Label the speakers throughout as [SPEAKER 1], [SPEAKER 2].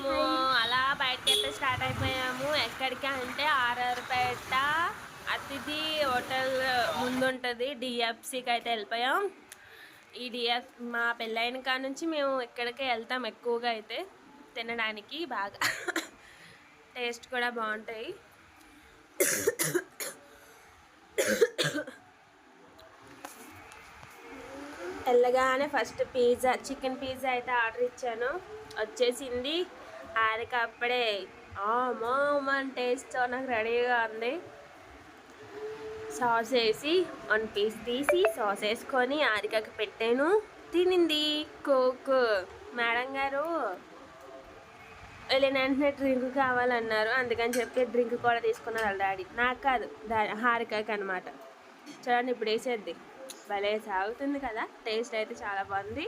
[SPEAKER 1] మేము అలా బయటకైతే స్టార్ట్ అయిపోయాము. ఎక్కడికి అంటే ఆర్ఆర్పేట అతిథి హోటల్ ముందుంటుంది డిఎఫ్సికి అయితే వెళ్ళిపోయాం. ఈ డిఎఫ్ మా పెళ్ళైన కాడ నుంచి మేము ఎక్కడికే వెళ్తాం ఎక్కువగా అయితే తినడానికి. బాగా టేస్ట్ కూడా బాగుంటాయి. వెళ్ళగానే ఫస్ట్ పిజ్జా, చికెన్ పిజ్జా అయితే ఆర్డర్ ఇచ్చాను. వచ్చేసింది. ఆరిక అప్పుడే మోమన్ టేస్ట్తో నాకు రెడీగా ఉంది. సాస్ వేసి 1 పీస్ తీసి సాస్ వేసుకొని ఆరికకి పెట్టాను. తినింది. కోక్ మేడం గారు వెళ్ళిన వెంటనే డ్రింక్ కావాలన్నారు. అందుకని చెప్పి డ్రింక్ కూడా తీసుకున్నారు వాళ్ళ డాడీ. నాకు కాదు, హారికకి అనమాట. చూడండి ఇప్పుడు వేసేద్ది. భలే సాగుతుంది కదా. టేస్ట్ అయితే చాలా బాగుంది.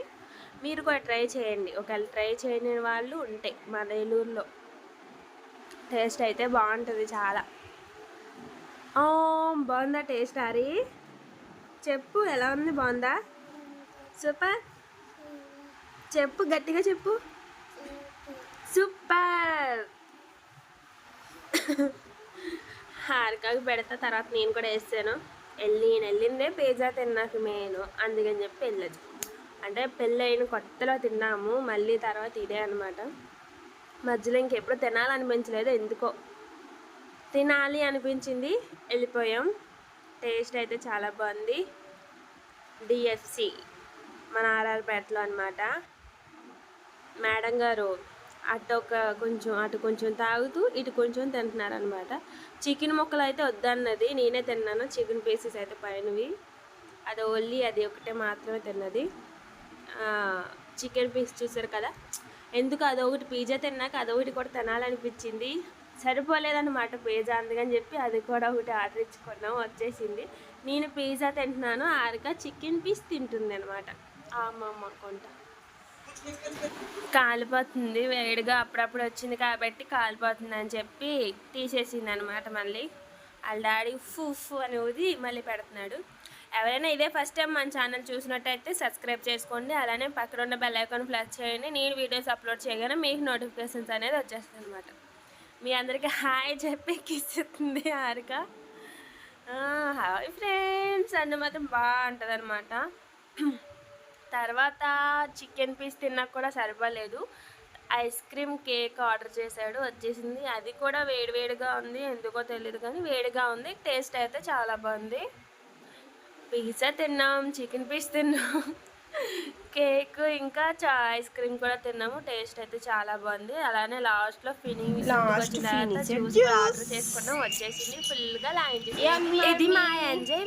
[SPEAKER 1] మీరు కూడా ట్రై చేయండి. ఒకవేళ ట్రై చేయని వాళ్ళు ఉంటే మన ఏలూరులో. టేస్ట్ అయితే బాగుంటుంది చాలా. బాగుందా టేస్ట్? హరి చెప్పు, ఎలా ఉంది? బాగుందా? సూపర్ చెప్పు, గట్టిగా చెప్పు. సూపర్. హారికకి పెడతా, తర్వాత నేను కూడా వేస్తాను. వెళ్ళిందే పిజ్జా తిన్నాక మెయిన్, అందుకని చెప్పి వెళ్ళదు. అంటే పెళ్ళైన కొత్తలో తిన్నాము, మళ్ళీ తర్వాత ఇదే అనమాట. మధ్యలో ఇంకెప్పుడు తినాలనిపించలేదు, ఎందుకో తినాలి అనిపించింది, వెళ్ళిపోయాం. టేస్ట్ అయితే చాలా బాగుంది. డిఎఫ్సి మన ఆర్ఆర్పేటలో అనమాట. మేడం గారు అటు కొంచెం తాగుతూ ఇటు కొంచెం తింటున్నారనమాట. చికెన్ ముక్కలు అయితే వద్దన్నది, నేనే తిన్నాను. చికెన్ పీసెస్ అయితే పైనవి, అది ఓన్లీ అది ఒకటే మాత్రమే తిన్నది. చికెన్ పీస్ చూసారు కదా. ఎందుకు అదొకటి పిజ్జా తిన్నాక అదొకటి కూడా తినాలనిపించింది. సరిపోలేదన్నమాట పిజ్జా, అందుకని చెప్పి అది కూడా ఒకటి ఆర్డర్ ఇచ్చుకున్నాం. వచ్చేసింది. నేను పిజ్జా తింటున్నాను, ఆరిక చికెన్ పీస్ తింటుంది అనమాట. అమ్మమ్మ కొంట కాలిపోతుంది వేడిగా, అప్పుడప్పుడు వచ్చింది కాబట్టి కాలిపోతుంది అని చెప్పి తీసేసింది అనమాట. మళ్ళీ వాళ్ళ డాడీ ఫు అని ఊది మళ్ళీ పెడుతున్నాడు. ఎవరైనా ఇదే ఫస్ట్ టైం మన ఛానల్ చూసినట్టయితే సబ్స్క్రైబ్ చేసుకోండి. అలానే పక్కన ఉన్న బెల్ ఐకాన్ ప్రెస్ చేయండి. నేను వీడియోస్ అప్లోడ్ చేయగానే మీకు నోటిఫికేషన్స్ అనేది వచ్చేస్తుంది అనమాట. మీ అందరికీ హాయ్ చెప్పి కిస్ ఇస్తుంది హారిక. హాయ్ ఫ్రెండ్స్ అన్న మాత్రం బాగుంటుంది అనమాట. తర్వాత చికెన్ పీస్ తిన్నాక కూడా సరిపోలేదు. ఐస్ క్రీమ్ కేక్ ఆర్డర్ చేశాడు, వచ్చేసింది. అది కూడా వేడివేడిగా ఉంది, ఎందుకో తెలియదు కానీ వేడిగా ఉంది. టేస్ట్ అయితే చాలా బాగుంది. పిజ్జా తిన్నాం, చికెన్ పీస్ తిన్నాం, కేక్ ఇంకా ఐస్ క్రీమ్ కూడా తిన్నాము. టేస్ట్ అయితే చాలా బాగుంది. అలానే లాస్ట్లో ఫినిష్ వచ్చిన తర్వాత జ్యూస్ ఆర్డర్ చేసుకున్నాం, వచ్చేసింది. ఫుల్గా లాంచ్. ఇది మా ఎంజాయ్.